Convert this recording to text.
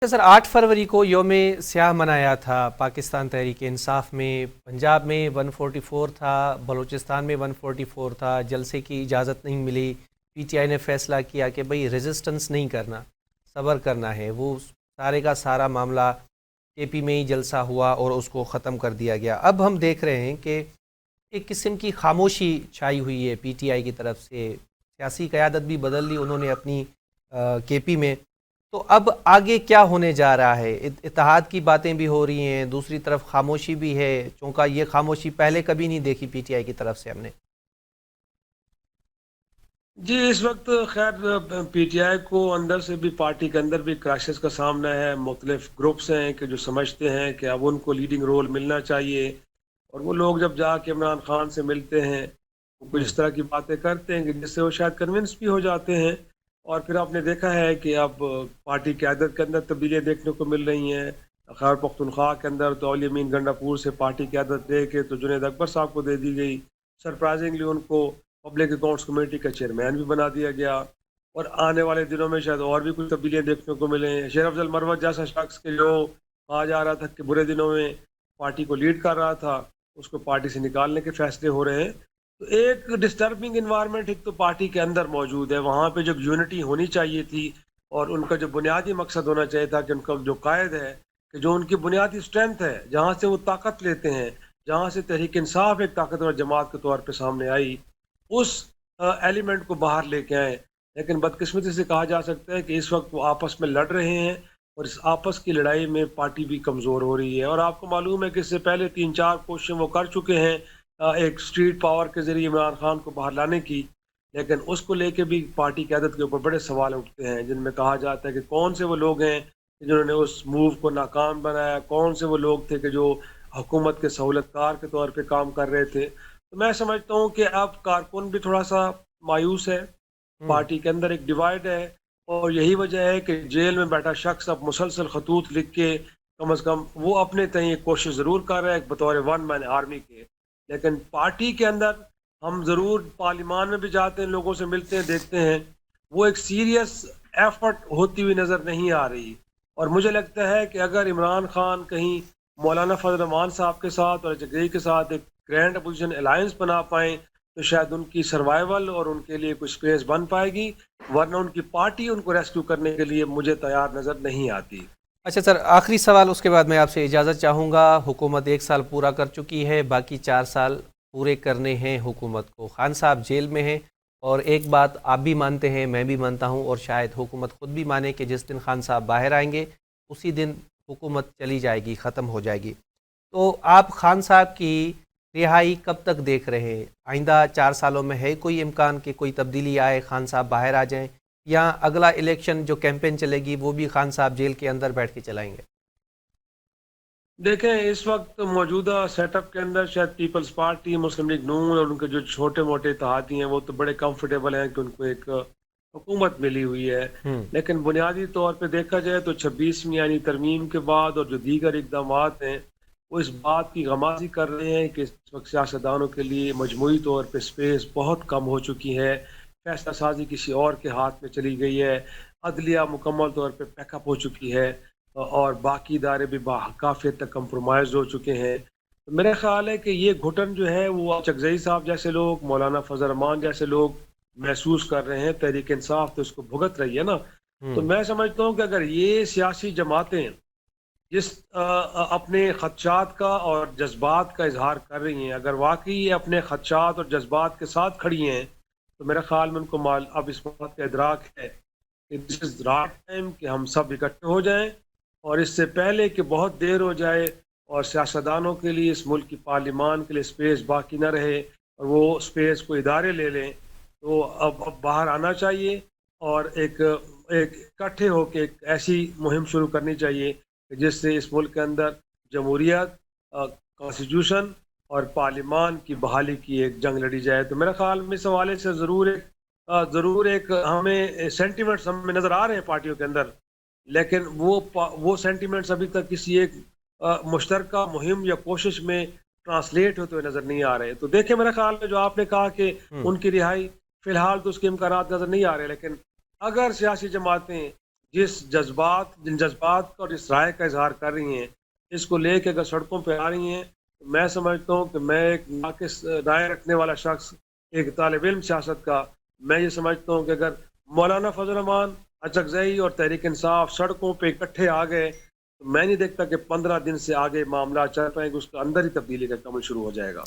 Sir 8 फरवरी को योम स्याह मनाया था पाकिस्तान तहरीक इंसाफ में। पंजाब में 144 था, बलूचिस्तान में 144 था। जलसे की इजाज़त नहीं मिली। पीटीआई ने फैसला किया कि भाई रेजिस्टेंस नहीं करना, सब्र करना है। वो सारे का सारा मामला केपी में ही जलसा हुआ और उसको ख़त्म कर दिया गया। अब हम देख रहे हैं कि एक किस्म की खामोशी छाई हुई है पीटीआई की तरफ से। सियासी क़यादत भी बदल ली उन्होंने अपनी केपी में। तो अब आगे क्या होने जा रहा है? इत्तेहाद की बातें भी हो रही हैं, दूसरी तरफ खामोशी भी है। चूँकि ये खामोशी पहले कभी नहीं देखी पीटीआई की तरफ से हमने। जी, इस वक्त खैर पीटीआई को अंदर से भी, पार्टी के अंदर भी क्राइसिस का सामना है। मुख्तलिफ ग्रुप्स हैं कि जो समझते हैं कि अब उनको लीडिंग रोल मिलना चाहिए, और वो लोग जब जाके इमरान खान से मिलते हैं वो कुछ इस तरह की बातें करते हैं कि जिससे वो शायद कन्विंस भी हो जाते हैं। और फिर आपने देखा है कि अब पार्टी क़यादत के अंदर तब्दीलियाँ देखने को मिल रही हैं। खैबर पख्तूनख्वा के अंदर तो अली अमीन गंडापुर से पार्टी क़यादत दे के तो जुनैद अकबर साहब को दे दी गई। सरप्राइजिंगली उनको पब्लिक अकाउंट्स कमेटी का चेयरमैन भी बना दिया गया। और आने वाले दिनों में शायद और भी कुछ तब्दीलियाँ देखने को मिलें। शेर अफजल मरवत जैसा शख्स के जो कहा जा रहा था कि बुरे दिनों में पार्टी को लीड कर रहा था, उसको पार्टी से निकालने के फैसले हो रहे हैं। तो एक डिस्टर्बिंग इन्वायरमेंट एक तो पार्टी के अंदर मौजूद है। वहाँ पे जो यूनिटी होनी चाहिए थी और उनका जो बुनियादी मकसद होना चाहिए था कि उनका जो कायद है, कि जो उनकी बुनियादी स्ट्रेंथ है, जहाँ से वो ताकत लेते हैं, जहाँ से तहरीक इंसाफ एक ताकतवर जमात के तौर पे सामने आई, उस एलिमेंट को बाहर लेके आए। लेकिन बदकिस्मती से कहा जा सकता है कि इस वक्त वो आपस में लड़ रहे हैं, और इस आपस की लड़ाई में पार्टी भी कमज़ोर हो रही है। और आपको मालूम है कि इससे पहले 3-4 कोशिशें वो कर चुके हैं एक स्ट्रीट पावर के ज़रिए इमरान खान को बाहर लाने की। लेकिन उसको लेके भी पार्टी क़यादत के ऊपर बड़े सवाल उठते हैं, जिनमें कहा जाता है कि कौन से वो लोग हैं जिन्होंने उस मूव को नाकाम बनाया, कौन से वो लोग थे कि जो हुकूमत के सहूलतकार के तौर पे काम कर रहे थे। तो मैं समझता हूँ कि अब कारकुन भी थोड़ा सा मायूस है, हम्म। पार्टी के अंदर एक डिवाइड है। और यही वजह है कि जेल में बैठा शख्स अब मुसलसल खतूत लिख के कम अज़ कम वो अपने तय कोशिश ज़रूर कर रहा है बतौर वन मैन आर्मी के। लेकिन पार्टी के अंदर हम ज़रूर पार्लियामान में भी जाते हैं, लोगों से मिलते हैं, देखते हैं, वो एक सीरियस एफर्ट होती हुई नज़र नहीं आ रही। और मुझे लगता है कि अगर इमरान खान कहीं मौलाना फजल रहमान साहब के साथ और जगरी के साथ एक ग्रैंड अपोजिशन अलायंस बना पाएँ तो शायद उनकी सर्वाइवल और उनके लिए कुछ स्पेस बन पाएगी, वरना उनकी पार्टी उनको रेस्क्यू करने के लिए मुझे तैयार नज़र नहीं आती। अच्छा सर, आखिरी सवाल, उसके बाद मैं आपसे इजाज़त चाहूँगा। हुकूमत 1 साल पूरा कर चुकी है, बाकी 4 साल पूरे करने हैं हुकूमत को। खान साहब जेल में हैं, और एक बात आप भी मानते हैं, मैं भी मानता हूँ, और शायद हुकूमत खुद भी माने कि जिस दिन खान साहब बाहर आएंगे उसी दिन हुकूमत चली जाएगी, ख़त्म हो जाएगी। तो आप खान साहब की रिहाई कब तक देख रहे हैं? आइंदा 4 सालों में है कोई इम्कान कि कोई तब्दीली आए, खान साहब बाहर आ जाएं, या अगला इलेक्शन जो कैंपेन चलेगी वो भी खान साहब जेल के अंदर बैठ के चलाएंगे? देखें, इस वक्त मौजूदा सेटअप के अंदर शायद पीपल्स पार्टी, मुस्लिम लीग नून और उनके जो छोटे मोटे इत्तेहादी हैं वो तो बड़े कंफर्टेबल हैं कि उनको एक हुकूमत मिली हुई है। हम्म। लेकिन बुनियादी तौर पे देखा जाए तो 26वीं यानी तरमीम के बाद और जो दीगर इकदामात हैं वो इस बात की गमाजी कर रहे हैं कि इस वक्त सियासतदानों के लिए मजमूई तौर पे स्पेस बहुत कम हो चुकी है। फैसला साजी किसी और के हाथ में चली गई है। अदलिया मुकम्मल तौर पे पैकअप हो चुकी है, और बाकी इदारे भी काफ़ी हद तक कंप्रोमाइज हो चुके हैं। तो मेरा ख्याल है कि ये घुटन जो है वो चकजई साहब जैसे लोग, मौलाना फजल रहमान जैसे लोग महसूस कर रहे हैं। तहरीक इंसाफ तो इसको भुगत रही है ना। तो हम्म। मैं समझता हूँ कि अगर ये सियासी जमातें जिस अपने खदशात का और जज्बात का इजहार कर रही हैं, अगर वाकई ये अपने खदशात और जज्बात के साथ खड़ी हैं, तो मेरे ख्याल में उनको माल अब इस बात का इदराक है कि दिस इज राइट टाइम कि हम सब इकट्ठे हो जाएं। और इससे पहले कि बहुत देर हो जाए और सियासतदानों के लिए, इस मुल्क की पार्लियामान के लिए स्पेस बाकी न रहे और वो स्पेस को इदारे ले लें, तो अब बाहर आना चाहिए। और एक एक इकट्ठे होकर एक ऐसी मुहिम शुरू करनी चाहिए कि जिससे इस मुल्क के अंदर जमहूरियत, कॉन्स्टिट्यूशन और पार्लियामान की बहाली की एक जंग लड़ी जाए। तो मेरे ख्याल में इस हवाले से ज़रूर एक हमें सेंटिमेंट्स हमें नज़र आ रहे हैं पार्टियों के अंदर, लेकिन वो सेंटिमेंट्स अभी तक किसी एक मुश्तरका मुहिम या कोशिश में ट्रांसलेट होते हुए नजर नहीं आ रहे। तो देखिए, मेरे ख्याल में जो आपने कहा कि हम्म। उनकी रिहाई, फिलहाल तो उसके इम्कानात नजर नहीं आ रहे, लेकिन अगर सियासी जमातें جن جذبات کا اور اس رائے کا اظہار کر رہی ہیں، اس کو لے کے اگر سڑکوں پہ آ رہی ہیں تو میں سمجھتا ہوں کہ میں ایک ناقص رائے رکھنے والا شخص، ایک طالب علم سیاست کا، میں یہ سمجھتا ہوں کہ اگر مولانا فضل الرحمان، اچکزئی اور تحریک انصاف سڑکوں پہ اکٹھے آ گئے تو میں نہیں دیکھتا کہ 15 دن سے آگے معاملہ چل پائیں گے، اس کے اندر ہی تبدیلی کا عمل شروع ہو جائے گا۔